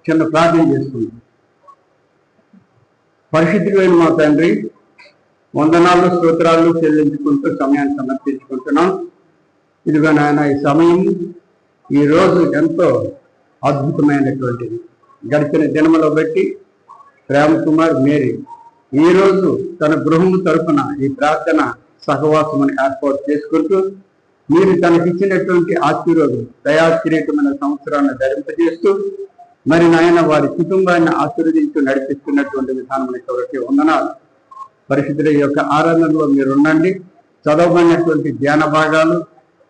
చిన్న ప్రార్థన చేసుకుంటాం. పరిశుద్ధులైన మా తండ్రి, వందనాలు స్తోత్రాలు చెల్లించుకుంటూ సమయాన్ని సమర్పించుకుంటున్నాం. ఇదిగో నాయన, ఈ సమయం ఈ రోజు ఎంతో అద్భుతమైనటువంటిది. గడిచిన దినములో బట్టి ప్రేమ కుమార్ మేరీ ఈరోజు తన గృహము తరపున ఈ ప్రార్థన సహవాసమని ఏర్పాటు చేసుకుంటూ మీరు తనకిచ్చినటువంటి ఆశీర్వాదం దయాకిరీటమైన సంవత్సరాన్ని ధరింపజేస్తూ మరి నాయన వారి కుటుంబాన్ని ఆశీర్వదించు నడిపిస్తున్నటువంటి విధానం కొరకే వందనాలు. పరిశుద్ధుల యొక్క ఆరాధనలో మీరు ఉండండి. చదవబడినటువంటి ధ్యాన భాగాలు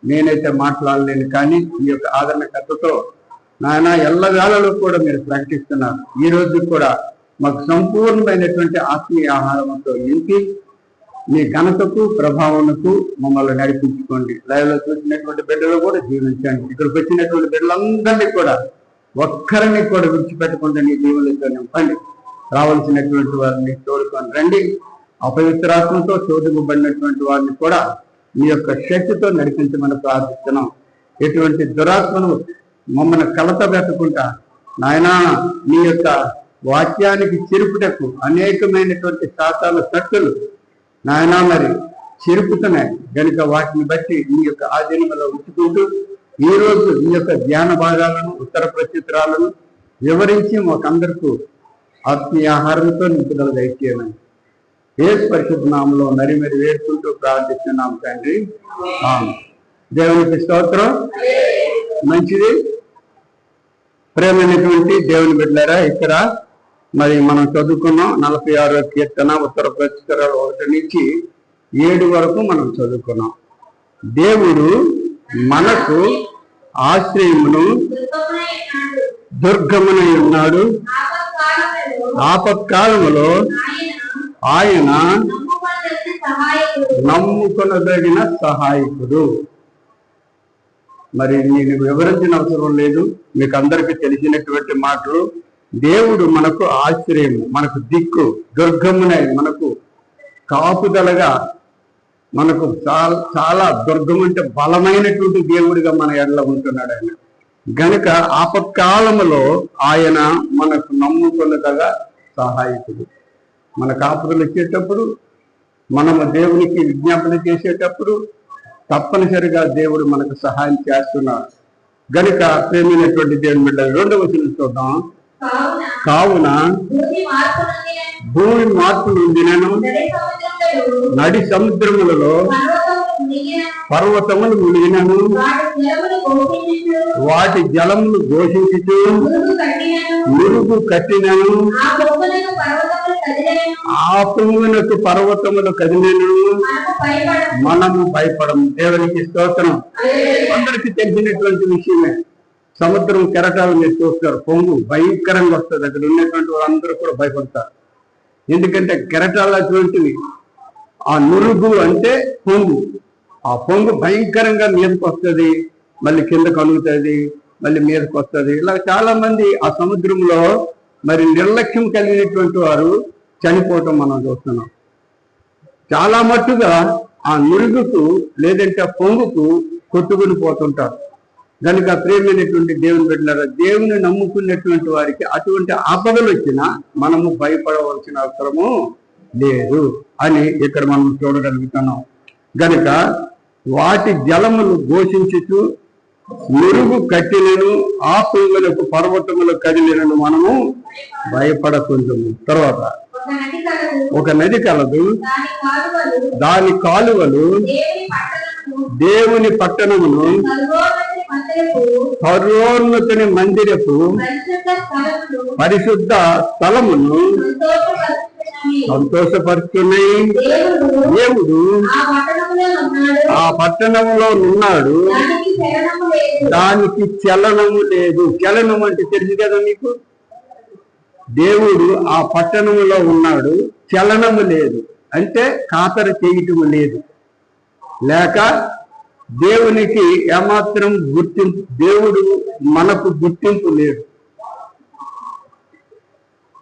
నేనైతే మాట్లాడలేను, కానీ ఈ యొక్క ఆదరణకర్తతో నాయన ఎల్లవేళలో కూడా మీరు ప్రకటిస్తున్నారు. ఈ రోజు కూడా మాకు సంపూర్ణమైనటువంటి ఆత్మీయ ఆహారంతో నింపి మీ ఘనతకు ప్రభావంకు మమ్మల్ని నడిపించుకోండి. లైవ్లో చూసినటువంటి బిడ్డలు కూడా జీవించండి. ఇక్కడికి వచ్చినటువంటి బిడ్డలందరినీ కూడా ఒక్కరిని కూడా విడిచిపెట్టకుండా నీ దీవులతో నింపండి. రావాల్సినటువంటి వారిని తోడుకొని రండి. అపవిత్రాత్మతో శోధింపబడినటువంటి వారిని కూడా మీ యొక్క శక్తితో నడిపించమని ప్రార్థిస్తున్నాం. ఎటువంటి దురాత్మను మమ్మల్ని కలత పెట్టకుండా నాయనా మీ యొక్క వాక్యానికి చెరుపుటకు అనేకమైనటువంటి శాతాల శక్తులు నాయనా మరి చెరుపుతున్నాయి కనుక వాటిని బట్టి మీ యొక్క ఆధీనంలో ఉంచుకుంటూ ఈ రోజు మీ యొక్క ధ్యాన భాగాలను ఉత్తర ప్రత్యుత్తరాలను వివరించి మాకందరికీ ఆత్మీయ ఆహారంతో నింపుదల దయచేయమని యేసు పరిశుద్ధ నామములో మరి వేడుకుంటూ ప్రార్థిస్తున్నాం తండ్రి. దేవునికి స్తోత్రం. మంచిది. ప్రేమైనటువంటి దేవుని బిడ్డలారా, ఇక్కడ మరి మనం చదువుకున్నాం 46వ కీర్తన ఉత్తర ప్రత్యుత్తరాలు 1 నుంచి 7 వరకు మనం చదువుకున్నాం. దేవుడు మనకు ఆశ్రయమును దుర్గమునై ఉన్నాడు. ఆపత్కాలములో ఆయన నమ్ముకొనదగిన సహాయకుడు. మరి నేను వివరించిన అవసరం లేదు, మీకు అందరికీ తెలిసినటువంటి మాటలు. దేవుడు మనకు ఆశ్రయము, మనకు దిక్కు, దుర్గమునై మనకు కాపుదలగా, మనకు చాలా దుర్గం అంటే బలమైనటువంటి దేవుడిగా మన ఎడల ఉంటున్నాడు ఆయన. గనుక ఆపత్కాలములో ఆయన మనకు నమ్ముకొనదగా సహాయకుడు. మన కాపుదలు ఇచ్చేటప్పుడు, మనము దేవునికి విజ్ఞాపన చేసేటప్పుడు తప్పనిసరిగా దేవుడు మనకు సహాయం చేస్తున్నాడు. గనుక ప్రేమైనటువంటి దేవుని బిడ్డలు 2వ వచనం చూద్దాం. కావున భూమి మార్పు నుండినను నడి సముద్రములలో పర్వతములు మునిగినను వాటి జలములు ఘోషించుచు మురుగు కట్టినను ఆ పొంగునకు పర్వతములు కదిలినను మనము భయపడము. దేవునికి స్తోత్రం. అందరికీ తెలిసినటువంటి విషయమే. సముద్రం కెరటాలు మీరు చూస్తారు, పొంగు భయంకరంగా వస్తుంది. అక్కడ ఉన్నటువంటి వాళ్ళందరూ కూడా భయపడతారు. ఎందుకంటే కెరటాలు అటువంటివి. ఆ నురుగు అంటే పొంగు. ఆ పొంగు భయంకరంగా మీదకి వస్తుంది, మళ్ళీ కిందకు అనుగుతుంది, మళ్ళీ మీదకి వస్తుంది. ఇలా చాలా మంది ఆ సముద్రంలో మరి నిర్లక్ష్యం కలిగినటువంటి వారు చనిపోవటం మనం చూస్తున్నాం. చాలా మట్టుగా ఆ నురుగుకు లేదంటే ఆ పొంగుకు కొట్టుకుని పోతుంటారు. కనుక ప్రేమైనటువంటి దేవుని బిడ్డలారా, దేవుని నమ్ముకున్నటువంటి వారికి అటువంటి ఆపదలు వచ్చినా మనము భయపడవలసిన అవసరము లేదు అని ఇక్కడ మనం చూడగలుగుతున్నాం. గనుక వాటి జలములు ఘోషించుచు మురుగు కట్టినను ఆ పొంగులకు పర్వతములు కదిలినను మనము భయపడకుందుము. తర్వాత ఒక నది కలదు, దాని కాలువలు దేవుని పట్టణమును సర్వోన్నతుని మందిరపు పరిశుద్ధ స్థలమును సంతోషపరుచున్నాయి. దేవుడు ఆ పట్టణంలో ఉన్నాడు, దానికి చలనము లేదు. చలనం అంటే తెలుసు కదా మీకు. దేవుడు ఆ పట్టణంలో ఉన్నాడు, చలనము లేదు అంటే ఖాతరు చేయటము లేదు, లేక దేవునికి ఏమాత్రం గుర్తింపు, దేవుడు మనకు గుర్తింపు లేదు.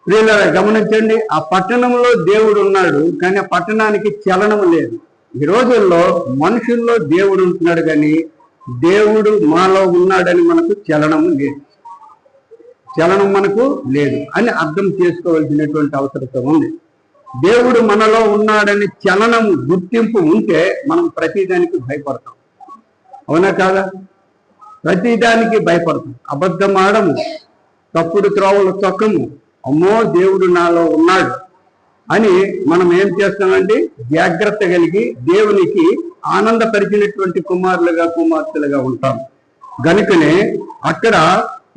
ప్రియులారా గమనించండి, ఆ పట్టణంలో దేవుడు ఉన్నాడు కానీ ఆ పట్టణానికి చలనము లేదు. ఈ రోజుల్లో మనుషుల్లో దేవుడు ఉంటున్నాడు కానీ దేవుడు మాలో ఉన్నాడని మనకు చలనము లేదు. చలనం మనకు లేదు అని అర్థం చేసుకోవాల్సినటువంటి అవసరం ఉంది. దేవుడు మనలో ఉన్నాడని చలనం గుర్తింపు ఉంటే మనం ప్రతిదానికి భయపడతాం. అవునా కాదా? ప్రతిదానికి భయపడతాం. అబద్ధం ఆడము, తప్పుడు త్రోవలు తొక్కము. అమ్మో దేవుడు నాలో ఉన్నాడు అని మనం ఏం చేస్తామండి? జాగ్రత్త కలిగి దేవునికి ఆనందపరిచినటువంటి కుమార్తెలుగా ఉంటాం. గనుకనే అక్కడ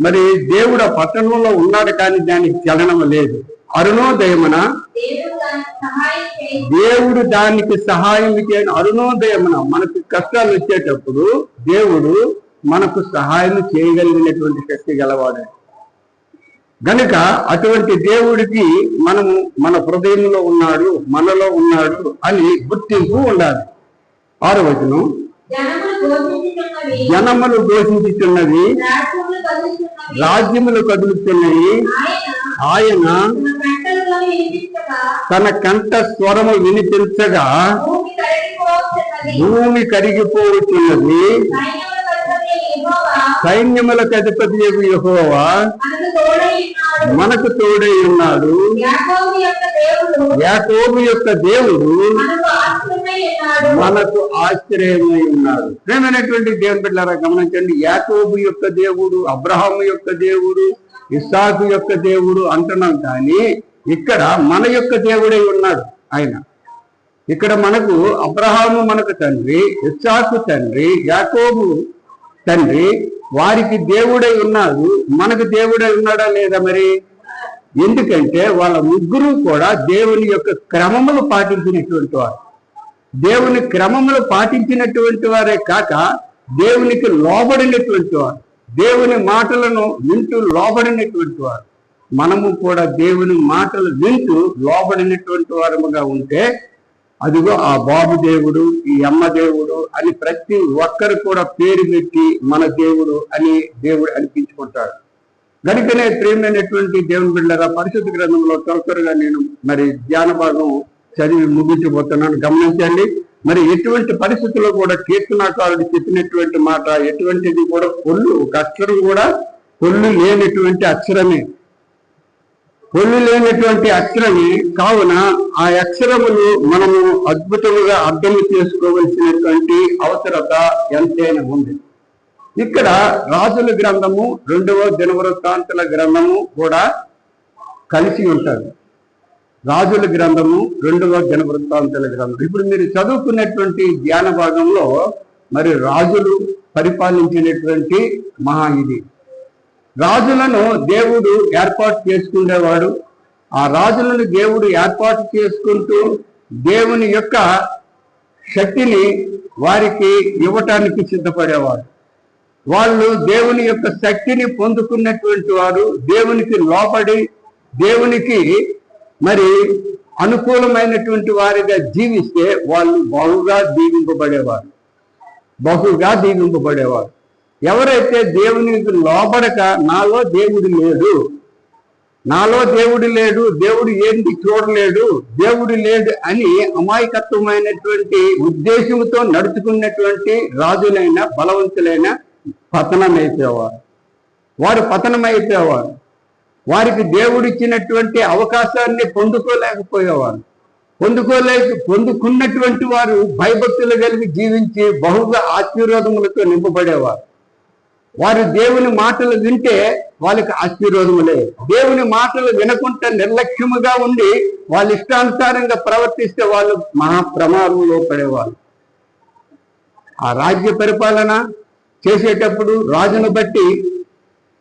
మరి దేవుడు ఆ పట్టణంలో ఉన్నాడు, కానీ దానికి చలనం లేదు. అరుణోదయమున దేవుడు దానికి సహాయం చేయని అరుణోదయమున మనకు కష్టాలు వచ్చేటప్పుడు దేవుడు మనకు సహాయం చేయగలిగినటువంటి శక్తి గలవాడు. గనుక అటువంటి దేవుడికి మనము మన హృదయంలో ఉన్నాడు, మనలో ఉన్నాడు అని గుర్తింపు ఉండాలి. 6వ వచనం, జనములు ఘోషించుచున్నవి, రాజ్యములు కదులుతున్నవి. ఆయన తన కంఠ స్వరము వినిపించగా భూమి కరిగిపోతున్నది. సైన్యములకు అధిపతి యెహోవా మనకు తోడై ఉన్నాడు. యాకోబు యొక్క దేవుడు మనకు ఆశ్చర్యమై ఉన్నాడు. ప్రేమైనటువంటి దేవుని బిడ్డలారా గమనించండి. యాకోబు యొక్క దేవుడు, అబ్రహాము యొక్క దేవుడు, ఇస్సాకు యొక్క దేవుడు అంటున్నాం, కానీ ఇక్కడ మన యొక్క దేవుడై ఉన్నాడు ఆయన. ఇక్కడ మనకు అబ్రహాము మనకు తండ్రి, ఇస్సాకు తండ్రి, యాకోబు తండ్రి, వారికి దేవుడై ఉన్నాడు. మనకు దేవుడై ఉన్నాడా లేదా? మరి ఎందుకంటే వాళ్ళ ముగ్గురు కూడా దేవుని యొక్క క్రమములు పాటించినటువంటి వారు. దేవుని క్రమములు పాటించినటువంటి వారే కాక దేవునికి లోబడినటువంటి వారు, దేవుని మాటలను వింటూ లోబడినటువంటి వారు. మనము కూడా దేవుని మాటలు వింటూ లోబడినటువంటి వారముగా ఉంటే అదిగో ఆ బాబు దేవుడు, ఈ అమ్మ దేవుడు అని ప్రతి ఒక్కరు కూడా పేరు పెట్టి మన దేవుడు అని దేవుడు అనిపించుకుంటాడు. గనుకనే ప్రేమైనటువంటి దేవుని బిడ్డలారా, పరిశుద్ధ గ్రంథంలో త్వరగా నేను మరి ధ్యాన భాగం చదివి ముగించబోతున్నాను. గమనించండి. మరి ఎటువంటి పరిస్థితుల్లో కూడా కీర్తనాకారుడు చెప్పినటువంటి మాట ఎటువంటిది కూడా పొల్లు, ఒక అక్షరం కూడా పొల్లు లేనటువంటి అక్షరమే, పొల్లు లేనటువంటి అక్షరమే. కావున ఆ అక్షరములు మనము అద్భుతముగా అర్థం చేసుకోవలసినటువంటి అవసరత ఎంతైనా ఉంది. ఇక్కడ రాజుల గ్రంథము, 2వ దినవృత్తాంతుల గ్రంథము కూడా కలిసి ఉంటారు. రాజుల గ్రంథము, 2వ దినవృత్తాంతుల గ్రంథం. ఇప్పుడు మీరు చదువుకున్నటువంటి ధ్యాన భాగంలో మరి రాజులు పరిపాలించినటువంటి ఇది. రాజులను దేవుడు ఏర్పాటు చేసుకునేవాడు. ఆ రాజులను దేవుడు ఏర్పాటు చేసుకుంటూ దేవుని యొక్క శక్తిని వారికి ఇవ్వటానికి సిద్ధపడేవాడు. వాళ్ళు దేవుని యొక్క శక్తిని పొందుకున్నటువంటి వారు దేవునికి లోపడి దేవునికి మరి అనుకూలమైనటువంటి వారిగా జీవిస్తే వాళ్ళు బహుగా దీవింపబడేవారు. ఎవరైతే దేవునికి లోబడక నాలో దేవుడు లేడు, దేవుడు ఏంటి చూడలేడు, దేవుడు లేడు అని అమాయకత్వమైనటువంటి ఉద్దేశంతో నడుచుకున్నటువంటి రాజులైన బలవంతులైన పతనమైపోయేవారు. వారికి దేవుడిచ్చినటువంటి అవకాశాన్ని పొందుకున్నటువంటి వారు భయభక్తులు కలిగి జీవించి బహుగా ఆశీర్వాదములతో నింపబడేవారు. వారు దేవుని మాటలు వింటే వాళ్ళకి ఆశీర్వాదములే. దేవుని మాటలు వినకుండా నిర్లక్ష్యముగా ఉండి వాళ్ళ ఇష్టానుసారంగా ప్రవర్తిస్తే వాళ్ళు మహాప్రమాదంలో పడేవాళ్ళు. ఆ రాజ్య పరిపాలన చేసేటప్పుడు రాజును బట్టి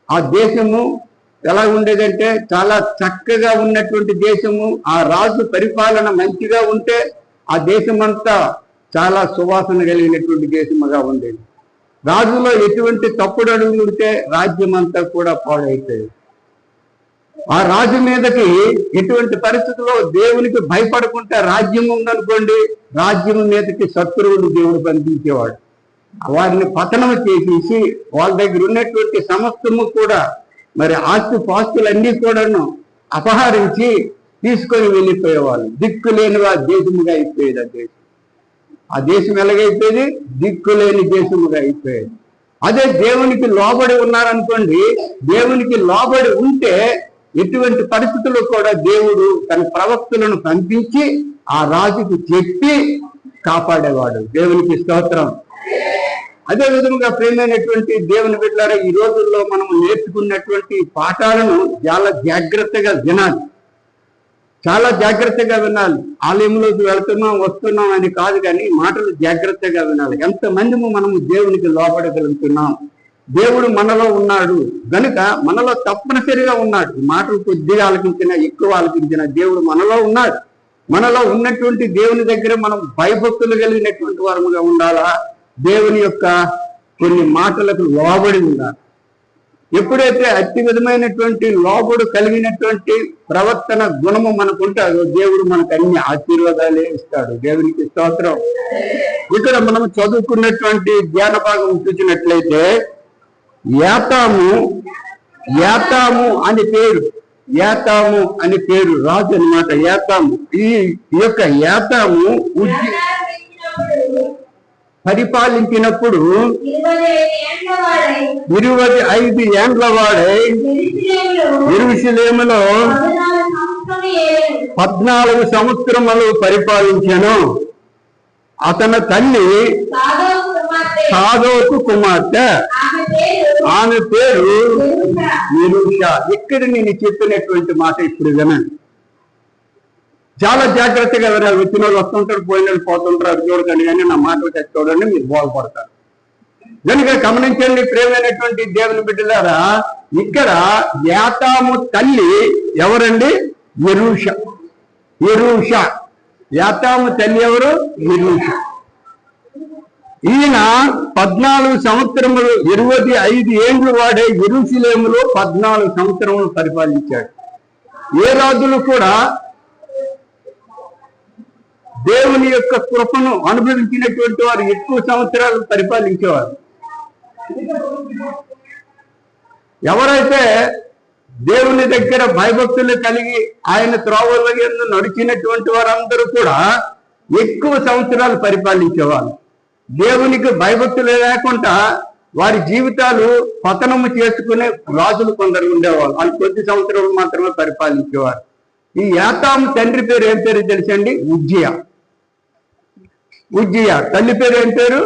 ఆ దేశము ఎలా ఉండేదంటే చాలా చక్కగా ఉన్నటువంటి దేశము. ఆ రాజు పరిపాలన మంచిగా ఉంటే ఆ దేశమంతా చాలా సువాసన కలిగినటువంటి దేశముగా ఉండేది. రాజులో ఎటువంటి తప్పుడు అడుగులు ఉంటే రాజ్యం అంతా కూడా పాడైపోయేది. ఆ రాజు మీదకి ఎటువంటి పరిస్థితుల్లో దేవునికి భయపడకుండా రాజ్యం ఉందనుకోండి, రాజ్యం మీదకి శత్రువులు దేవుడు పంపించేవాడు. వారిని పతనం చేసేసి వాళ్ళ దగ్గర ఉన్నటువంటి సమస్తము కూడా మరి ఆస్తిపాస్తులన్నీ కూడాను అపహరించి తీసుకొని వెళ్ళిపోయేవాళ్ళు. దిక్కులేని దేశముగా అయిపోయేది ఆ దేశం. ఆ దేశం ఎలాగైపోయేది? దిక్కులేని దేశముగా అయిపోయేది. అదే దేవునికి లోబడి ఉన్నారనుకోండి, దేవునికి లోబడి ఉంటే ఎటువంటి పరిస్థితుల్లో కూడా దేవుడు తన ప్రవక్తలను పంపించి ఆ రాజుకు చెప్పి కాపాడేవాడు. దేవునికి స్తోత్రం. అదే విధంగా ప్రియమైనటువంటి దేవుని బిడ్డలారా, ఈ రోజుల్లో మనం నేర్చుకున్నటువంటి పాఠాలను చాలా జాగ్రత్తగా వినాలి, చాలా జాగ్రత్తగా వినాలి. ఆలయంలోకి వెళ్తున్నాం వస్తున్నాం అని కాదు, కానీ మాటలు జాగ్రత్తగా వినాలి. ఎంతమంది మనము దేవునికి లోపడగలుగుతున్నాం? దేవుడు మనలో ఉన్నాడు గనుక మనలో తప్పనిసరిగా ఉన్నాడు. మాటలు కొద్దిగా ఆలకించినా ఎక్కువ ఆలకించినా దేవుడు మనలో ఉన్నాడు. మనలో ఉన్నటువంటి దేవుని దగ్గర మనం భయభక్తులు కలిగినటువంటి వారముగా ఉండాలా, దేవుని యొక్క కొన్ని మాటలకు లోబడి ఉండాలి. ఎప్పుడైతే అతి విధమైనటువంటి లోబడు కలిగినటువంటి ప్రవర్తన గుణము మనకు ఉంటుందో దేవుడు మనకు అన్ని ఆశీర్వాదాలే ఇస్తాడు. దేవునికి స్తోత్రం. ఇక్కడ మనం చదువుకున్నటువంటి జ్ఞాన భాగం చూసినట్లయితే యాతాము అని పేరు, యాతాము అని పేరు రాజు అన్నమాట. యాతాము ఈ యొక్క యాతాము పరిపాలించినప్పుడు 25 ఏండ్ల వాడై యెరూషలేములో 14 సంవత్సరములు పరిపాలించాను. అతని తల్లి సాదోకు కుమార్తె, ఆమె పేరు యెరూషా. ఇక్కడ నేను చెప్పినటువంటి మాట ఇప్పుడు వినండి, చాలా జాగ్రత్తగా వినాలి. వచ్చిన వాళ్ళు వస్తుంటారు, పోయిన వాళ్ళు పోతుంటారు, అది చూడకండి, కానీ నా మాటలు తెచ్చి చూడండి, మీరు బాగుపడతారు. కనుక గమనించండి ప్రియమైనటువంటి దేవుని బిడ్డలారా, ఇక్కడ యాతాము తల్లి ఎవరండి? యెరూషా. యాతాము తల్లి ఎవరు? యెరూషా. ఈయన 14 సంవత్సరములు 25 ఏండ్లు వాడే యెరూషలేములో 14 సంవత్సరములు పరిపాలించాడు. ఏ రాజులు కూడా దేవుని యొక్క కృపను అనుభవించినటువంటి వారు ఎక్కువ సంవత్సరాలు పరిపాలించేవారు. ఎవరైతే దేవుని దగ్గర భయభక్తులు కలిగి ఆయన త్రోవల యందు నడిచినటువంటి వారందరూ కూడా ఎక్కువ సంవత్సరాలు పరిపాలించేవారు. దేవునికి భయభక్తులు లేకుండా వారి జీవితాలు పతనము చేసుకునే రాజులు కొందరు ఉండేవాళ్ళు. వాళ్ళు కొద్ది సంవత్సరాలు మాత్రమే పరిపాలించేవారు. ఈ యాతాము తండ్రి పేరు ఏం పేరు తెలుసండి? ఉజ్జియా. తల్లి పేరు ఏం పేరు?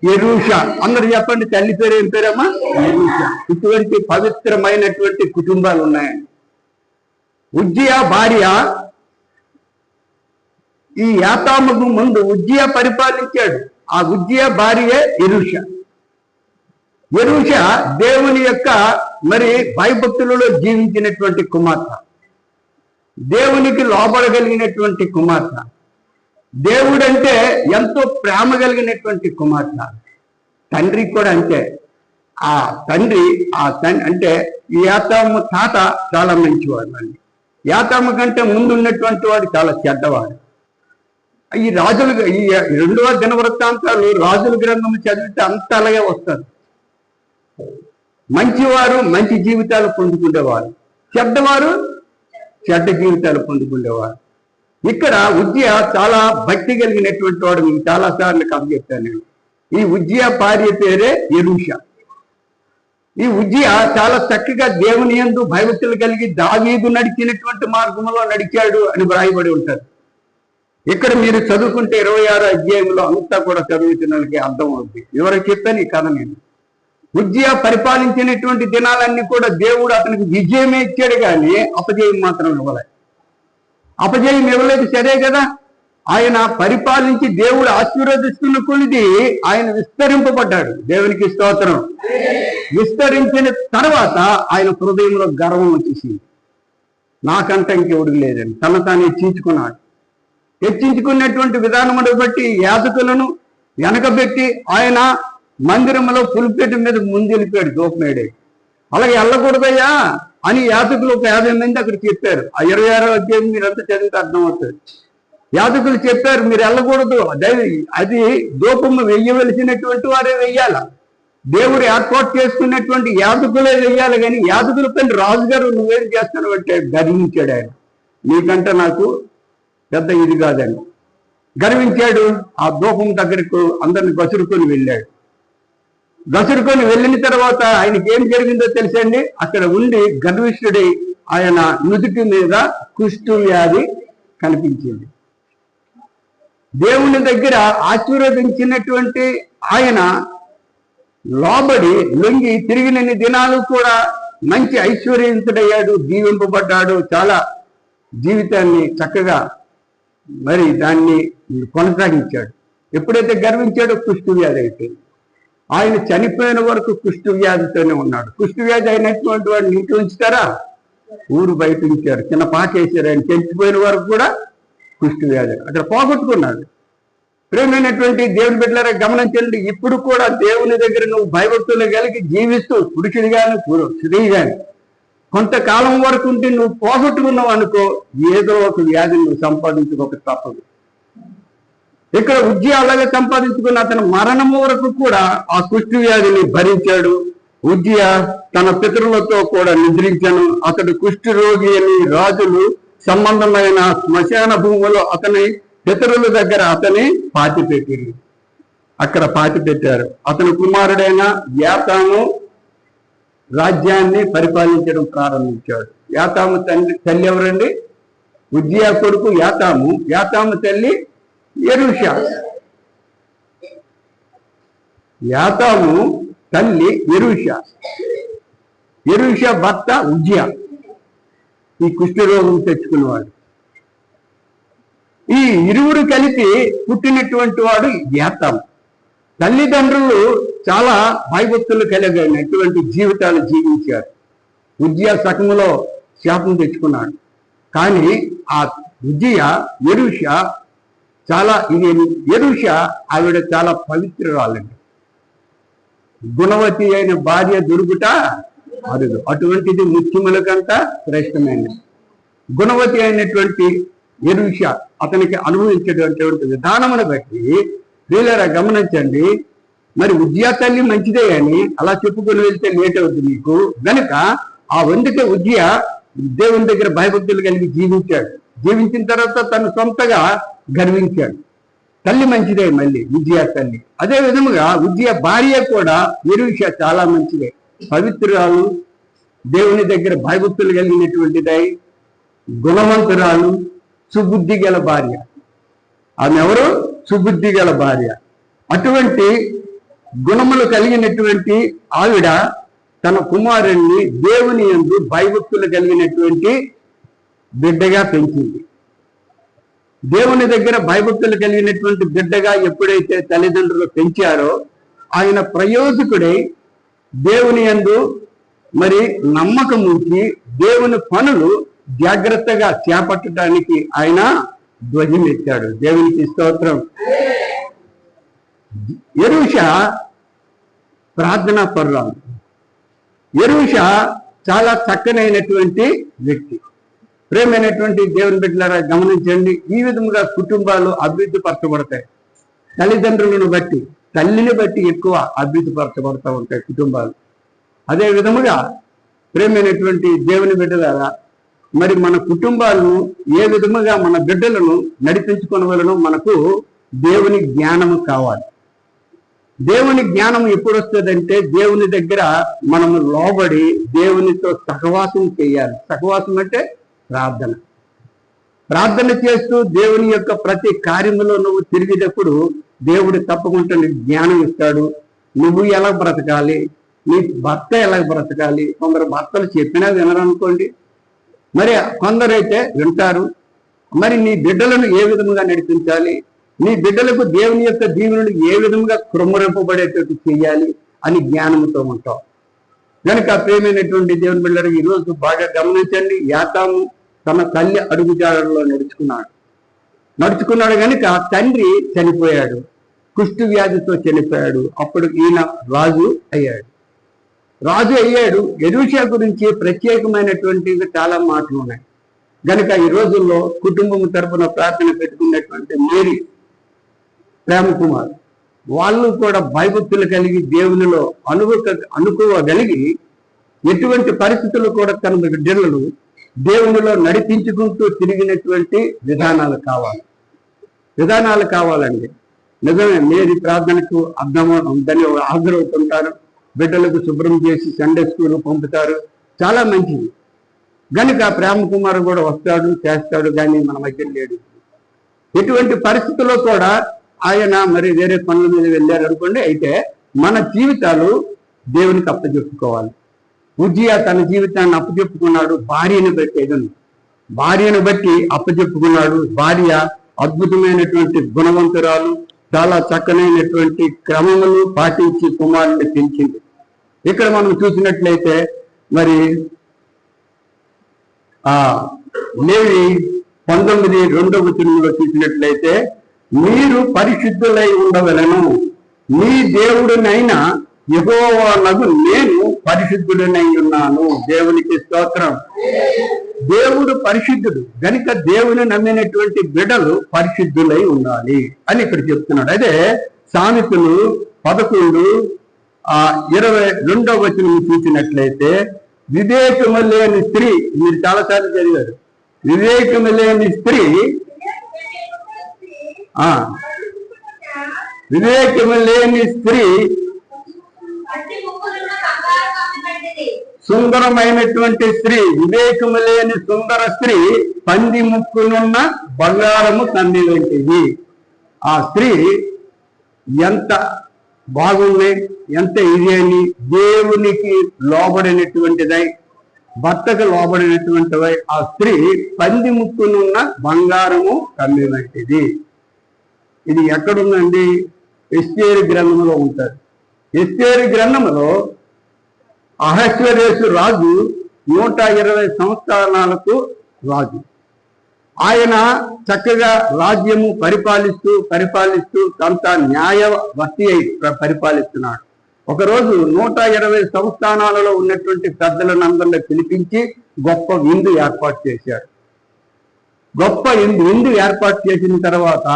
యెరూషా. అందరు చెప్పండి, తల్లి పేరు ఏం పేరమ్మా? యెరూషా. ఇటువంటి పవిత్రమైనటువంటి కుటుంబాలు ఉన్నాయండి. ఉజ్జియా భార్య ఈ యాతాముకు ముందు ఉజ్జియా పరిపాలించాడు. ఆ ఉజ్జియా భార్యే యెరూషా. దేవుని యొక్క మరి భయభక్తులలో జీవించినటువంటి కుమార్తె, దేవునికి లోబడగలిగినటువంటి కుమార్తె, దేవుడంటే ఎంతో ప్రేమ కలిగినటువంటి కుమార్తె. తండ్రి కూడా అంతే. ఆ తండ్రి అంటే ఈ యాతాము తాత చాలా మంచివాడు. మళ్ళీ యాతాము కంటే ముందు ఉన్నటువంటి వాడు చాలా చెడ్డవాడు. ఈ రాజులు, ఈ 2వ దినవృత్తాంతాలు రాజుల గ్రంథం చదివితే అంత అలాగే వస్తారు. మంచివారు మంచి జీవితాలు పొందుకునేవారు, చెడ్డవారు చెడ్డ జీవితాలు పొందుకునేవారు. ఇక్కడ ఉజ్జియా చాలా భక్తి కలిగినటువంటి వాడు. మీకు చాలా సార్లు కథ చెప్తాను నేను. ఈ ఉజ్జియా భార్య పేరే యెరూషా. ఈ ఉజ్జియా చాలా చక్కగా దేవుని యందు భయభక్తులు కలిగి దావీదు నడిచినటువంటి మార్గంలో నడిచాడు అని వ్రాయబడి ఉంటారు. ఇక్కడ మీరు చదువుకుంటే 26వ అధ్యాయంలో అంతా కూడా చదువుతున్న వాళ్ళకి అర్థం అవుతుంది. ఎవరికి చెప్పాను ఈ కథ నేను. ఉజ్జియా పరిపాలించినటువంటి దినాలన్నీ కూడా దేవుడు అతనికి విజయమే ఇచ్చాడు, కానీ అపజయం మాత్రం ఇవ్వలేదు. అపజయం ఇవ్వలేదు సరే కదా, ఆయన పరిపాలించి దేవుడు ఆశీర్వదిస్తున్న కొలిది ఆయన విస్తరింపబడ్డాడు. దేవునికి స్తోత్రం. విస్తరించిన తర్వాత ఆయన హృదయంలో గర్వం వచ్చేసింది. నాకంటే ఇంకెవడు లేదని తన తాను హెచ్చించుకున్నాడు. హెచ్చించుకున్నటువంటి విధానమును బట్టి యాజకులను వెనకబెట్టి ఆయన మందిరంలో పులిపేట మీద ముందెళ్ళిపోయాడు దూపమేడే. అలాగే వెళ్ళకూడదయ్యా అని యాజకులు ఒక 50 మంది అక్కడ చెప్పారు. ఆ 26వ అధ్యాయం మీరంతా చదివితే అర్థమవుతుంది. యాజకులు చెప్పారు, మీరు వెళ్ళకూడదు, అది దూపము వెయ్యవలసినటువంటి వారే వెయ్యాల, దేవుడు ఏర్పాటు చేసుకున్నటువంటి యాజకులే వెయ్యాలి, కానీ యాజకుల పైన రాజుగారు నువ్వేం చేస్తాను అంటే గర్వించాడు ఆయన. నీకంటే నాకు పెద్ద ఇది కాదని గర్వించాడు. ఆ దూపం దగ్గరకు అందరిని గసురుకొని వెళ్ళాడు. గసురుకొని వెళ్ళిన తర్వాత ఆయనకి ఏం జరిగిందో తెలుసండి. అక్కడ ఉండి గర్విష్ఠుడై ఆయన నుదుటి మీద కుష్టు వ్యాధి కనిపించింది. దేవుని దగ్గర ఆశీర్వదించినటువంటి ఆయన లోబడి లొంగి తిరిగినన్ని దినాలు కూడా మంచి ఐశ్వర్యవంతుడయ్యాడు, దీవింపబడ్డాడు, చాలా జీవితాన్ని చక్కగా మరి దాన్ని కొనసాగించాడు. ఎప్పుడైతే గర్వించాడో కుష్టు వ్యాధి అయిపోయింది. ఆయన చనిపోయిన వరకు కుష్టు వ్యాధితోనే ఉన్నాడు. కుష్టు వ్యాధి అయినటువంటి వాడిని ఇంటి ఉంచుతారా? ఊరు బయట ఉంచారు, చిన్న పాట వేసారు. ఆయన చనిపోయిన వరకు కూడా కుష్టు వ్యాధి అక్కడ పోగొట్టుకున్నాడు. ప్రేమైనటువంటి దేవుని బిడ్డలారా గమనించండి, ఇప్పుడు కూడా దేవుని దగ్గర నువ్వు భయభక్తులు కలిగి జీవిస్తూ పురుషుడు గాని స్త్రీ గాని కొంతకాలం వరకు ఉంటే నువ్వు పోగొట్టుకున్నావు అనుకో, ఏదో ఒక వ్యాధిని నువ్వు సంపాదించుకోక తప్పదు. ఇక్కడ ఉజ్జియా అలాగే సంపాదించుకున్న అతను మరణము వరకు కూడా ఆ కుష్టు వ్యాధిని భరించాడు. ఉజ్జియా తన పితరులతో కూడా నిద్రించను. అతడు కుష్టు రోగి అని రాజులు సంబంధమైన శ్మశాన భూములో అతని పితరుల దగ్గర అతని పాతిపెట్టారు. అక్కడ పాతిపెట్టారు. అతని కుమారుడైన యాతాము రాజ్యాన్ని పరిపాలించడం ప్రారంభించాడు. యాతాము తల్లి ఎవరండి? ఉజ్జియా కొడుకు యాతాము. యాతాము తల్లి యెరూషా. యాతాము తల్లి యెరూషా. యెరూషా భర్త ఉజ్జియా, ఈ కుష్ఠరోగం తెచ్చుకున్నవాడు. ఈ ఇరువురు కలిపి పుట్టినటువంటి వాడు యాతాము. తల్లిదండ్రులు చాలా భయభక్తులు కలిగినటువంటి జీవితాలు జీవించారు. ఉజ్జియా సకములో శాపం తెచ్చుకున్నాడు. కానీ ఆ ఉజ్జియా యెరూషా చాలా యెరూషా ఆవిడ చాలా పవిత్రురాలండి. గుణవతి అయిన భార్య దొరుకుట అరుదు. అటువంటిది ముత్యముల కంట శ్రేష్టమైనది. గుణవతి అయినటువంటి యెరూషా అతనికి అనుభవించేటటువంటి విధానమును బట్టి వీళ్ళరా గమనించండి. మరి ఉజ్జియా తల్లి మంచిదే అని అలా చెప్పుకొని వెళ్తే లేట్ అవుతుంది మీకు. గనుక ఆ వందుకే ఉజ్జియా దేవుని దగ్గర భయభక్తులు కలిగి జీవించాడు. జీవించిన తర్వాత తను సొంతగా గర్వించాడు. తల్లి మంచిదే మళ్ళీ ఉజ్జియా తల్లి. అదే విధముగా ఉజ్జియా భార్య కూడా యెరూషా చాలా మంచిదే, పవిత్రురాలు, దేవుని దగ్గర భయభక్తులు కలిగినటువంటిదై గుణవంతురాలు, సుబుద్ధి గల భార్య. ఆమె ఎవరు? సుబుద్ధి గల భార్య. అటువంటి గుణములు కలిగినటువంటి ఆవిడ తన కుమారుణ్ణి దేవుని యందు భయభక్తులు కలిగినటువంటి బిడ్డగా పెంచింది. దేవుని దగ్గర భయభక్తులు కలిగినటువంటి బిడ్డగా ఎప్పుడైతే తల్లిదండ్రులు పెంచారో ఆయన ప్రయోజకుడై దేవుని యందు మరి నమ్మకం ఉంచి దేవుని పనులు జాగ్రత్తగా చేపట్టడానికి ఆయన ధ్వజం ఎత్తాడు. దేవునికి స్తోత్రం. యెరూషా ప్రార్థనా పరురాలు. యెరూషా చాలా చక్కనైనటువంటి వ్యక్తి. ప్రేమైనటువంటి దేవుని బిడ్డలారా గమనించండి, ఈ విధముగా కుటుంబాలు అభివృద్ధి పరచబడతాయి. తల్లిదండ్రులను బట్టి, తల్లిని బట్టి ఎక్కువ అభివృద్ధి పరచబడతా ఉంటాయి కుటుంబాలు. అదే విధముగా ప్రేమైనటువంటి దేవుని బిడ్డలారా మరి మన కుటుంబాలను ఏ విధముగా మన బిడ్డలను నడిపించుకోవలను మనకు దేవుని జ్ఞానము కావాలి. దేవుని జ్ఞానం ఎప్పుడు వస్తుందంటే దేవుని దగ్గర మనము లోబడి దేవునితో సహవాసం చేయాలి. సహవాసం అంటే ప్రార్థన. ప్రార్థన చేస్తూ దేవుని యొక్క ప్రతి కార్యములో నువ్వు తిరిగేటప్పుడు దేవుడు తప్పకుండా నీకు జ్ఞానం ఇస్తాడు. నువ్వు ఎలా బ్రతకాలి, నీ భర్త ఎలా బ్రతకాలి. కొందరు భర్తలు చెప్పినా వినరనుకోండి, మరి కొందరైతే వింటారు. మరి నీ బిడ్డలను ఏ విధముగా నడిపించాలి, నీ బిడ్డలకు దేవుని యొక్క దీవెనలు ఏ విధంగా కృమ్మరింపబడేటట్టు చేయాలి అని జ్ఞానంతో ఉంటావు. కనుక ప్రేమైనటువంటి దేవుని బిడ్డలు ఈరోజు బాగా గమనించండి. యాతాము తన తల్లి అడుగుజాడల్లో నడుచుకున్నాడు కనుక తండ్రి చనిపోయాడు, కుష్టు వ్యాధితో చనిపోయాడు. అప్పుడు ఈయన రాజు అయ్యాడు. యెరూషా గురించి ప్రత్యేకమైనటువంటి చాలా మాటలు ఉన్నాయి. కనుక ఈ రోజుల్లో కుటుంబం తరపున ప్రార్థన పెట్టుకున్నటువంటి మేరీ, ప్రేమ కుమార్, వాళ్ళు కూడా భయభక్తులు కలిగి దేవునిలో అనుకోగలిగి ఎటువంటి పరిస్థితులు కూడా తన బిడ్డలను దేవునిలో నడిపించుకుంటూ తిరిగినటువంటి విధానాలు కావాలండి. నిజమే, మేరీ ప్రార్థనకు దాన్ని హాజరవుతుంటారు, బిడ్డలకు శుభ్రం చేసి సండే స్కూల్ పంపుతారు, చాలా మంచిది. గనుక ప్రేమ కుమారు కూడా వస్తాడు, చేస్తాడు, కానీ మన మధ్య లేడు. ఎటువంటి పరిస్థితుల్లో కూడా ఆయన మరి వేరే పనుల మీద వెళ్ళారు అనుకోండి. అయితే మన జీవితాలు దేవునికి అప్పచెప్పుకోవాలి. ఉజ్జియా తన జీవితాన్ని అప్పచెప్పుకున్నాడు, భార్యను బట్టి అప్పచెప్పుకున్నాడు. భార్య అద్భుతమైనటువంటి గుణవంతురాలు, చాలా చక్కనైనటువంటి క్రమములు పాటించి కుమారుని పెంచింది. ఇక్కడ మనం చూసినట్లయితే మరి లేవి 19:2 చూసినట్లయితే, మీరు పరిశుద్ధులై ఉండవలను, మీ దేవుడినైనా యెహోవానగు నేను పరిశుద్ధుడనై ఉన్నాను. దేవునికి స్తోత్రం. దేవుడు పరిశుద్ధుడు గనుక దేవుని నమ్మినటువంటి బిడ్డలు పరిశుద్ధులై ఉండాలి అని ఇక్కడ చెప్తున్నాడు. అదే సామెతలు 11:22 చూసినట్లయితే, వివేకము లేని స్త్రీ, మీరు చాలాసార్లు చదివారు, వివేకము లేని స్త్రీ సుందరమైనటువంటి స్త్రీ, వివేకము లేని సుందర స్త్రీ పంది ముక్కునున్న బంగారము కమ్మి వంటిది. ఆ స్త్రీ ఎంత బాగుంది, ఎంత ఇది అని దేవునికి లోబడినటువంటిదై, భర్తకు లోబడినటువంటివై ఆ స్త్రీ పంది ముక్కునున్న బంగారము కమ్మి వంటిది. ఇది ఎక్కడుందండి? ఎస్తేరు గ్రంథంలో ఉంటారు. ఎస్తేరు గ్రంథంలో అహశ్వరేషు రాజు 120 సంవత్సరాలకు రాజు. ఆయన చక్కగా రాజ్యము పరిపాలిస్తూ కొంత న్యాయవర్తి అయి పరిపాలిస్తున్నాడు. ఒకరోజు 120 సంస్థానాలలో ఉన్నటువంటి పెద్దలందరినీ పిలిపించి గొప్ప విందు ఏర్పాటు చేశాడు. గొప్ప విందు ఏర్పాటు చేసిన తర్వాత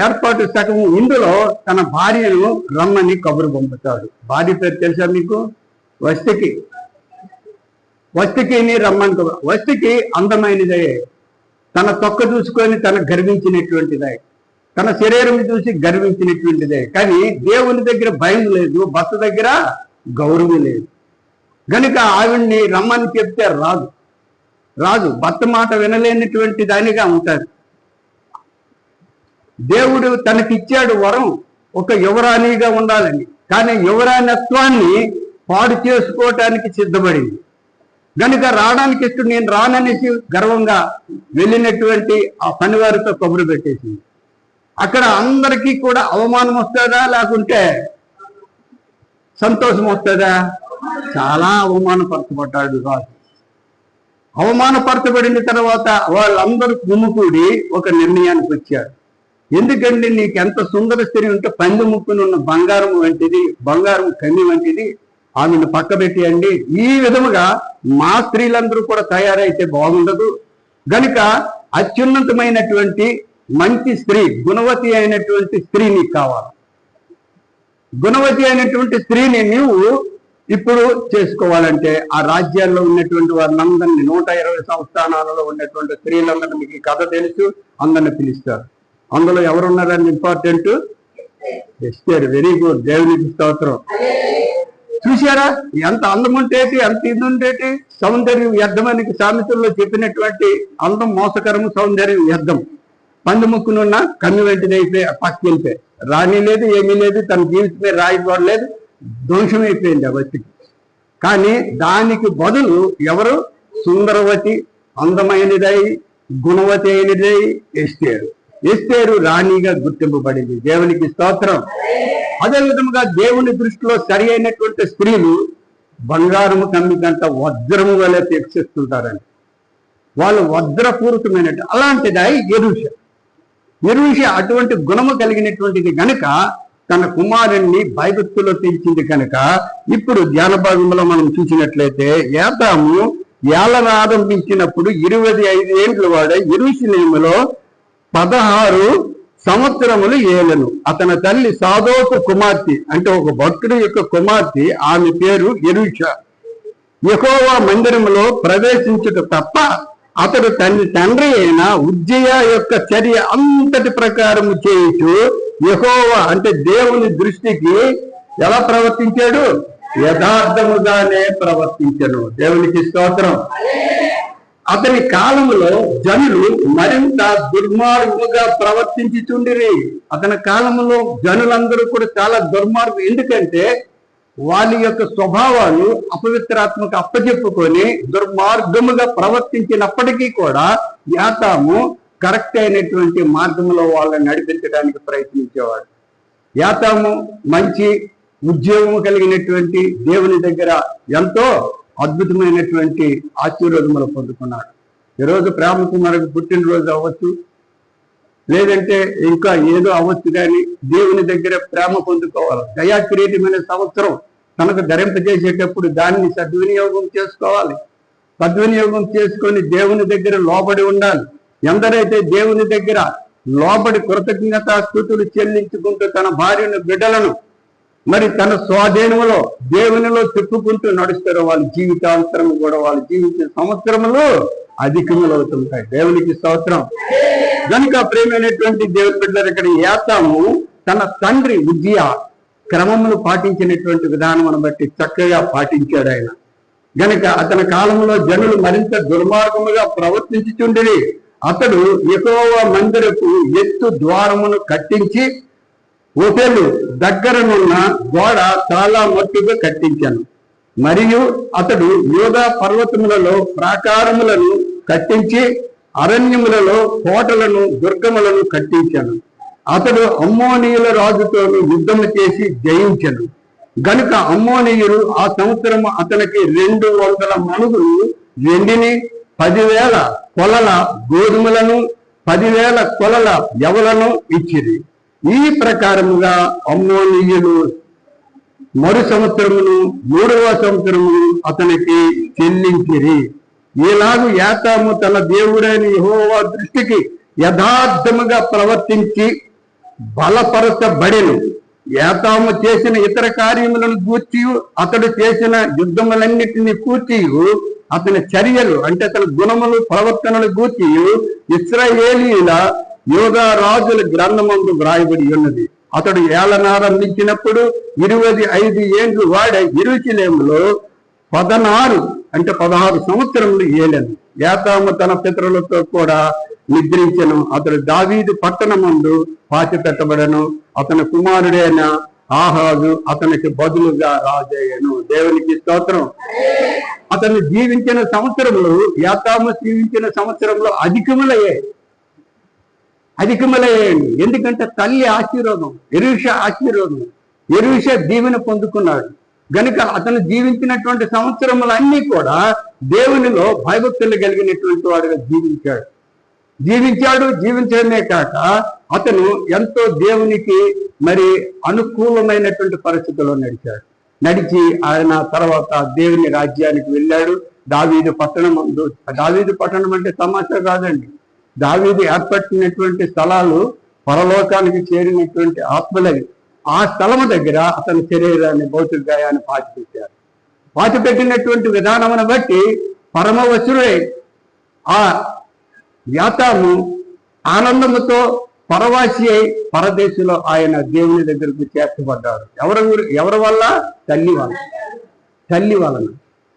ఏర్పాటు సగం ఇందులో తన భార్యను రమ్మని కబురు పంపుతాడు. భార్య పేరు తెలుసా మీకు? వస్తికిని రమ్మని. వస్తికి అందమైనదే, తన తొక్క చూసుకొని తన గర్వించినటువంటిదే, తన శరీరం చూసి గర్వించినటువంటిదే. కానీ దేవుని దగ్గర భయం లేదు, భర్త దగ్గర గౌరవం లేదు. గనుక ఆవిడ్ని రమ్మని చెప్తే రాదు భర్త మాట వినలేనటువంటి దానిగా ఉంటాడు. దేవుడు తనకిచ్చాడు వరం, ఒక యువరాణిగా ఉండాలని. కానీ యువరాణత్వాన్ని పాడు చేసుకోవటానికి సిద్ధపడింది. గనుక రావడానికి ఇష్టం, నేను రాననేసి గర్వంగా వెళ్ళినటువంటి ఆ పనివారితో కబురు పెట్టేసింది. అక్కడ అందరికీ కూడా అవమానం వస్తుందా, లేకుంటే సంతోషం వస్తుందా? చాలా అవమానపరచబడ్డాడు రాజు. అవమానపరచబడిన తర్వాత వాళ్ళందరూ గుమ్ముకూడి ఒక నిర్ణయానికి వచ్చారు. ఎందుకంటే నీకు ఎంత సుందర స్త్రీ ఉంటే పంది ముక్కునున్న బంగారం వంటిది, బంగారం కన్ని వంటిది, ఆమెను పక్క పెట్టేయండి. ఈ విధముగా మా స్త్రీలందరూ కూడా తయారైతే బాగుండదు. గనుక అత్యున్నతమైనటువంటి మంచి స్త్రీ, గుణవతి అయినటువంటి స్త్రీ నీకు కావాలి. గుణవతి అయినటువంటి స్త్రీని నీవు ఇప్పుడు చేసుకోవాలంటే ఆ రాజ్యాల్లో ఉన్నటువంటి వారిని 120 సంస్థానాలలో ఉన్నటువంటి స్త్రీలందరినీ, మీకు ఈ కథ తెలుసు, అందరిని పిలుస్తారు. అందులో ఎవరున్నారని ఇంపార్టెంట్? ఎస్తేరు. వెరీ గుడ్, దేవునికి స్తోత్రం. చూసారా ఎంత అందం ఉంటేటి, ఎంత ఇది ఉంటేటి. సౌందర్యం వ్యర్థమని సామెతల్లో చెప్పినటువంటి అందం మోసకరము, సౌందర్యం వ్యర్థం. పంది ముక్కునున్న కన్ను వెంటనే అయిపోయి పక్కెళ్ళిపోయి, రాణి లేదు, ఏమీ లేదు, తన జీవితమే రాయిపోలేదు, ధ్వంసమైపోయింది ఆ వ్యక్తికి. కానీ దానికి బదులు ఎవరు? సుందరవతి, అందమైనదై, గుణవతి అయినదై ఎస్తేరు రాణిగా గుర్తింపబడింది. దేవునికి స్తోత్రం. అదే విధముగా దేవుని దృష్టిలో సరి అయినటువంటి స్త్రీలు బంగారము కమ్మి కంట వజ్రము వలె తీర్చిస్తుంటారండి. వాళ్ళు వజ్రపూరితమైనట్టు. అలాంటిదై ఎరుష అటువంటి గుణము కలిగినటువంటిది గనుక తన కుమారుణ్ణి భయభక్తులో తీర్చింది కనుక ఇప్పుడు ధ్యాన భాగంలో మనం చూసినట్లయితే యాతాము ఏళ్ళను ఆరంభించినప్పుడు 25 ఏండ్ల వాడే యెరూషలేములో 16 సంవత్సరములు ఏలను. అతని తల్లి సాదోకు కుమార్తె, అంటే ఒక భక్తుడి యొక్క కుమార్తె, ఆమె పేరు యెరూష. యెహోవా మందిరములో ప్రవేశించుట తప్ప అతడు తండ్రి అయిన ఉజ్జియా యొక్క చర్య అంతటి ప్రకారము చేయుచు యెహోవా అంటే దేవుని దృష్టికి ఎలా ప్రవర్తించాడు? యథార్థముగానే ప్రవర్తించను. దేవునికి స్తోత్రం. అతని కాలంలో జనులు మరింత దుర్మార్గుగా ప్రవర్తించుచుండిరి. అతని కాలంలో జనులందరూ కూడా చాలా దుర్మార్గం. ఎందుకంటే వాళ్ళ యొక్క స్వభావాలు అపవిత్రాత్మకు అప్పచెప్పుకొని దుర్మార్గముగా ప్రవర్తించినప్పటికీ కూడా యాతాము కరెక్ట్ అయినటువంటి మార్గంలో వాళ్ళని నడిపించడానికి ప్రయత్నించేవాడు. యాతాము మంచి ఉద్యోగం కలిగినటువంటి దేవుని దగ్గర ఎంతో అద్భుతమైనటువంటి ఆశీర్వాదములు పొందుకున్నాడు. ఈరోజు ప్రేమ కుమారుడికి పుట్టినరోజు అవ్వచ్చు, లేదంటే ఇంకా ఏదో అవ్వచ్చు, కానీ దేవుని దగ్గర ప్రేమ పొందుకోవాలి. దయాకిరీటమైన సంవత్సరం తనకు ధరింపజేసేటప్పుడు దాన్ని సద్వినియోగం చేసుకోవాలి. సద్వినియోగం చేసుకొని దేవుని దగ్గర లోబడి ఉండాలి. ఎందరైతే దేవుని దగ్గర లోబడి కృతజ్ఞతాస్తుతులు చెల్లించుకుంటూ తన భార్యను బిడ్డలను మరి తన స్వాధీనంలో దేవునిలో చెప్పుకుంటూ నడుస్తారో వాళ్ళ జీవితాంతరం కూడా వాళ్ళ జీవిత సంవత్సరములు అధికములు అవుతుంటాయి. దేవునికి స్తోత్రం. కనుక ప్రేమైనటువంటి దేవుని బిడ్డలు, ఇక్కడ యాతాము తన తండ్రి ఉజ్జియా క్రమమును పాటించినటువంటి విధానమును బట్టి చక్కగా పాటించాడు ఆయన. గనుక అతని కాలంలో జనులు మరింత దుర్మార్గముగా ప్రవర్తించుచుండిరి. అతడు యెహోవా మందిరపు ఎత్తు ద్వారమును కట్టించి ఓపెలు దగ్గరనున్న గోడ చాలా మట్టుగా కట్టించాను. మరియు అతడు యూదా పర్వతములలో ప్రాకారములను కట్టించి అరణ్యములలో కోటలను దుర్గములను కట్టించాను. అతడు అమ్మోనీయుల రాజుతో యుద్ధము చేసి జయించను. గనుక అమ్మోనీయులు ఆ సంవత్సరము అతనికి 200 మణుగులు వెండిని, 10,000 కొలల గోధుమలను, 10,000 కొలల యవలను ఇచ్చిరి. ఈ ప్రకారముగా అమ్మోనీయులు మరు సంవత్సరమును 3వ సంవత్సరమును అతనికి చెల్లించిరి. ఈలాగు యాతాము తన దేవుడైన యెహోవా దృష్టికి యథార్థముగా ప్రవర్తించి బలపరచబడెను. యాతాము చేసిన ఇతర కార్యములను గూర్చి, అతడు చేసిన యుద్ధములన్నిటిని కూర్చి, అతని చర్యలు అంటే అతని గుణములు ప్రవర్తనలు గూర్చి ఇశ్రాయేలీయుల యోగా రాజుల గ్రంథమందు వ్రాయబడి ఉన్నది. అతడు ఏలనారంభించినప్పుడు 25 ఏండ్లు వాడే యెరూషలేములో 16 సంవత్సరములు ఏలెను. యాతాము తన పితరులతో కూడా నిద్రించెను. అతడు దావీదు పట్టణమందు పాతి పెట్టబడను. అతని కుమారుడైన ఆహాజు అతనికి బదులుగా రాజయ్యను. దేవునికి స్తోత్రం. అతను జీవించిన సంవత్సరములు, యాతాము జీవించిన సంవత్సరంలో అధికములయ్యాయండి. ఎందుకంటే తల్లి ఆశీర్వాదం, యెరూషా ఆశీర్వాదం, యెరూషా దీవెన పొందుకున్నాడు. గనుక అతను జీవించినటువంటి సంవత్సరములన్నీ కూడా దేవునిలో భయభక్తులు కలిగినటువంటి వాడుగా జీవించడమే కాక అతను ఎంతో దేవునికి మరి అనుకూలమైనటువంటి పరిస్థితుల్లో నడిచి ఆయన తర్వాత దేవుని రాజ్యానికి వెళ్ళాడు. దావీదు పట్టణం అంటే తమాషా కాదండి. దావీదు ఏర్పడినటువంటి స్థలాలు పరలోకానికి చేరినటువంటి ఆత్మలవి. ఆ స్థలము దగ్గర అతని శరీరాన్ని భౌతిక గాయాన్ని పాతిపెట్టినటువంటి విధానమును బట్టి పరమవశుడే ఆ యాతాము ఆనందముతో పరవాసి అయి పరదేశంలో ఆయన దేవుని దగ్గరకు చేర్చబడ్డాడు. ఎవరి వల్ల? తల్లి వలన.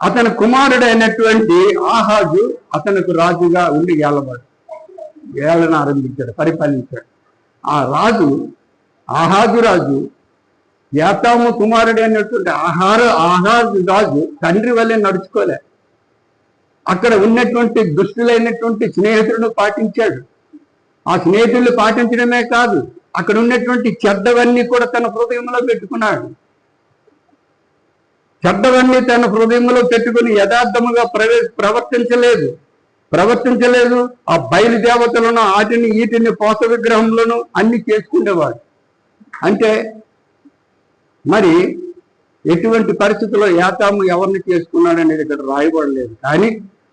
అతని కుమారుడైనటువంటి ఆహాజు అతనికి రాజుగా ఉండి ఏలన ఆరంభించాడు, పరిపాలించాడు. ఆ ఆహాజు రాజు యాతాము కుమారుడైనటువంటి ఆహాజు రాజు తండ్రి వల్లే నడుచుకోలే. అక్కడ ఉన్నటువంటి దుష్టులైనటువంటి స్నేహితులను పాటించాడు. ఆ స్నేహితులు పాటించడమే కాదు, అక్కడ ఉన్నటువంటి చెడ్డవన్నీ కూడా తన హృదయంలో పెట్టుకున్నాడు. చెడ్డవన్నీ తన హృదయంలో పెట్టుకుని యథార్థముగా ప్రవర్తించలేదు. ఆ బయలుదేవతలను వీటిని పోత విగ్రహంలోను అన్ని చేసుకునేవాడు. అంటే మరి ఎటువంటి పరిస్థితుల్లో యాతాము ఎవరిని చేసుకున్నాడు అనేది ఇక్కడ రాయబడలేదు. కానీ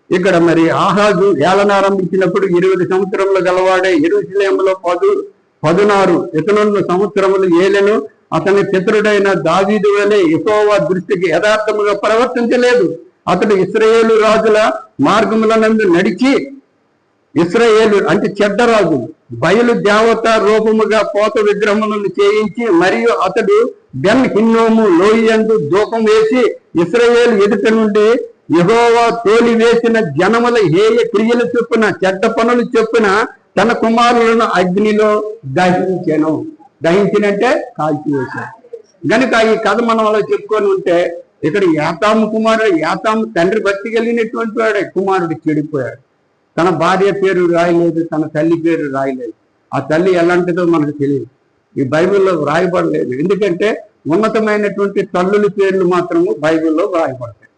ఇక్కడ మరి ఆహాజు ఏలనారంభించినప్పుడు 20 సంవత్సరములు గలవాడే యెరూషలేములో 16 సంవత్సరములు ఏలెను. అతని పితరుడైన దావీదు వలె యెహోవా దృష్టికి యథార్థముగా ప్రవర్తించలేదు. అతడు ఇశ్రాయేలు రాజుల మార్గములనందు నడిచి, ఇశ్రాయేలు అంటే చెడ్డ రాజులు, బయలు దేవత రూపముగా పోత విగ్రహములను చేయించి, మరియు అతడు బెన్ హిన్నోము లోయందు ధూపం వేసి ఇశ్రాయేలు ఎదుట నుండి యెహోవా తోలి వేసిన జనముల హేయ క్రియలు చొప్పున, చెడ్డ పనులు చొప్పున తన కుమారులను అగ్నిలో దహించెను. దహించినంటే కాల్చివేశాడు. గనుక ఈ కథ మనం అలా చెప్పుకొని ఉంటే, ఇక్కడ యాతాము కుమారుడు, యాతాము తండ్రి భక్తి కలిగినటువంటి వాడే, కుమారుడు చెడిపోయాడు. తన భార్య పేరు రాయలేదు, తన తల్లి పేరు రాయలేదు. ఆ తల్లి ఎలాంటిదో మనకు తెలియదు, ఈ బైబిల్లో రాయబడలేదు. ఎందుకంటే ఉన్నతమైనటువంటి తల్లుల పేర్లు మాత్రము బైబిల్లో రాయబడతాయి.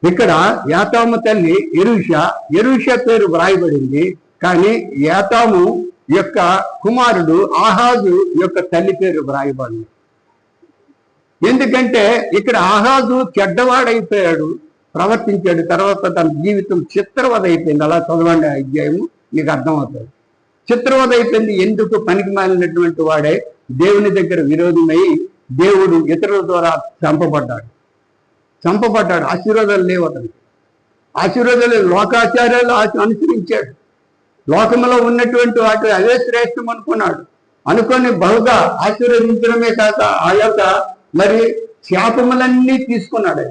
ఇక్కడ యాతాము తల్లి ఎరుషా పేరు వ్రాయబడింది, కానీ యాతాము యొక్క కుమారుడు ఆహాజు యొక్క తల్లి పేరు వ్రాయబడింది. ఎందుకంటే ఇక్కడ ఆహాజు చెడ్డవాడైపోయాడు, ప్రవర్తించాడు. తర్వాత తన జీవితం చిత్రవద అయిపోయింది. అలా చదవండి ఆ అధ్యాయము, మీకు అర్థమవుతుంది. చిత్రవద అయిపోయింది. ఎందుకు? పనికి మాలినటువంటి వాడే దేవుని దగ్గర విరోధమై దేవుడు ఇతరుల ద్వారా చంపబడ్డాడు. ఆశీర్వాదాలు లేవు అతనికి. ఆశీర్వాదాలు లోకాచార్యాలు అనుసరించాడు. లోకంలో ఉన్నటువంటి వాటి అవే శ్రేష్టం అనుకొని బహుగా ఆశీర్వదించడమే కాక ఆ యొక్క మరి శాపములన్నీ తీసుకున్నాడు.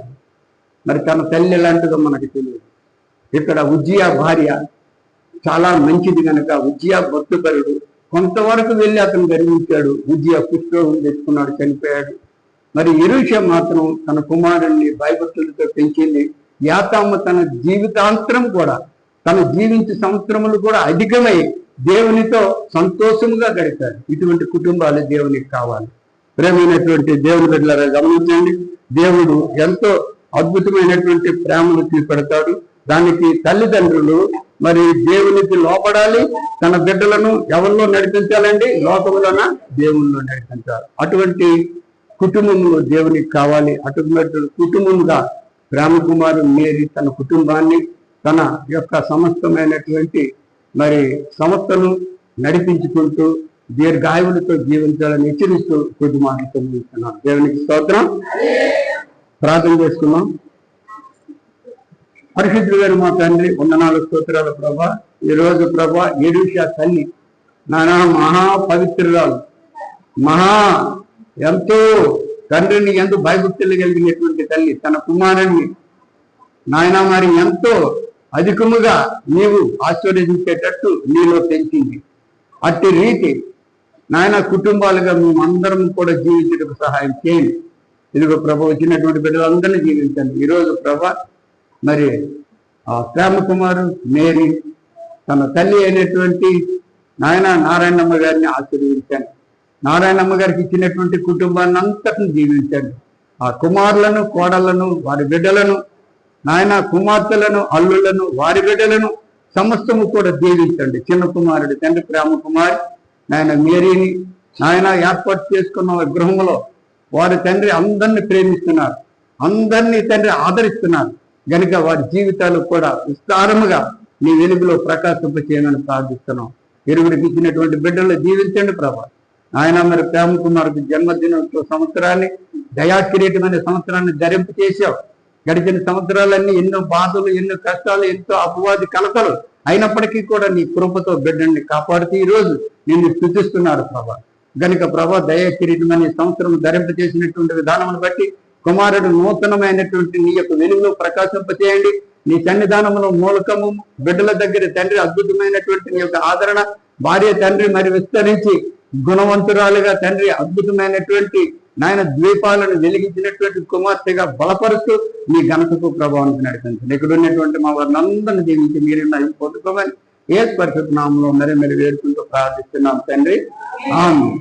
మరి తన తల్లి ఎలాంటిదో మనకు తెలియదు. ఇక్కడ ఉజ్జియా భార్య చాలా మంచిది కనుక ఉజ్జియా భక్తుపరుడు. కొంతవరకు వెళ్ళి అతను గర్వించాడు. ఉజ్జియా కుష్ఠరోగం తెచ్చుకున్నాడు, చనిపోయాడు. మరి ఎరుషా మాత్రం తన కుమారుణ్ణి భయభక్తులతో పెంచింది. యాతాము తన జీవితాంతరం కూడా, తన జీవించే సంవత్సరములు కూడా అధికమై దేవునితో సంతోషముగా గడిపాడు. ఇటువంటి కుటుంబాలు దేవునికి కావాలి. ప్రేమైనటువంటి దేవుని బిడ్డలారా గమనించండి, దేవుడు ఎంతో అద్భుతమైనటువంటి ప్రేమను చూపెడతాడు. దానికి తల్లిదండ్రులు మరి దేవునికి లోపడాలి. తన బిడ్డలను ఎవరిలో నడిపించాలండి? లోకములోన దేవుల్లో నడిపించాలి. అటువంటి కుటుంబంలో దేవునికి కావాలి. అటువంటి కుటుంబంగా రామకుమారు మేరీ తన కుటుంబాన్ని, తన యొక్క సమస్తమైనటువంటి మరి సంస్థను నడిపించుకుంటూ దీర్ఘాయువులతో జీవించాలని హెచ్చరిస్తూ కొద్ది మాటలతో ముగిస్తున్నాం. దేవునికి స్తోత్రం. ప్రార్థన చేసుకున్నాం. పరిశుద్ధుడు గారు మా తండ్రి, వందనాలు స్తోత్రాలు ప్రభా. ఈరోజు ప్రభా ఎరుషా తల్లి నానా మహా పవిత్రురాలు, ఎంతో తండ్రిని ఎంతో భయభక్తులు కలిగినటువంటి తల్లి తన కుమారుణ్ణి నాయన మరి ఎంతో అధికముగా నీవు ఆశీర్వదించేటట్టు నీలో పెంచింది. అట్టి రీతి నాయన కుటుంబాలుగా మేమందరం కూడా జీవించడానికి సహాయం చేయండి. ఇదిగో ప్రభా వచ్చినటువంటి బిడ్డలందరినీ జీవించండి. ఈరోజు ప్రభా మరి ఆ ప్రేమ కుమారు మేరీ తన తల్లి అయినటువంటి నాయన నారాయణమ్మ గారిని ఆశీర్వదించండి. నారాయణమ్మ గారికి ఇచ్చినటువంటి కుటుంబాన్ని అంతటిని జీవించండి. ఆ కుమారులను, కోడళ్లను, వారి బిడ్డలను, నాయన కుమార్తెలను, అల్లులను, వారి బిడ్డలను సమస్తము కూడా దీవించండి. చిన్న కుమారుడు తండ్రి ప్రేమ కుమారి నాయన మేరీని నాయన ఏర్పాటు చేసుకున్న గృహంలో వారి తండ్రి అందరినీ ప్రేమిస్తున్నారు, అందరినీ తండ్రి ఆదరిస్తున్నారు. గనుక వారి జీవితాలు కూడా విస్తారముగా నీ వెలుగులో ప్రకాశింపచేయమని ప్రార్థిస్తున్నాం. ఇరువురికి ఇచ్చినటువంటి బిడ్డలు జీవించండి ప్రభా. ఆయన మరి ప్రేమ కుమారుడికి జన్మదినోత్సవ సంవత్సరాన్ని, దయాకిరీటమైన సంవత్సరాన్ని ధరింపు చేశావు. గడిచిన సంవత్సరాలన్నీ ఎన్నో బాధలు, ఎన్నో కష్టాలు, ఎంతో అపవాది కలతలు అయినప్పటికీ కూడా నీ కృపతో బిడ్డల్ని కాపాడుతూ ఈరోజు నిన్ను స్తుతిస్తున్నారు ప్రభా. గనుక ప్రభా దయాకిరీటమైన సంవత్సరం ధరింపు చేసినటువంటి విధానమును బట్టి కుమారుడు నూతనమైనటువంటి నీ యొక్క వెలుగులో ప్రకాశింపచేయండి. నీ సన్నిధానంలో మూలకము బిడ్డల దగ్గర తండ్రి అద్భుతమైనటువంటి నీ యొక్క ఆదరణ, భార్య తండ్రి మరి విస్తరించి గుణవంతురాలుగా తండ్రి అద్భుతమైనటువంటి నాయన ద్వీపాలను వెలిగించినటువంటి కుమార్తెగా బలపరుస్తూ నీ ఘనతకు ప్రభావానికి నడిపించండి. ఇక్కడ ఉన్నటువంటి మా వారిని అందరిని దీవించి మీరు పొందుకోమని ఏ పరిశుద్ధ నామంలో మరి వేడుకుంటూ ప్రార్థిస్తున్నాం తండ్రి. ఆమేన్.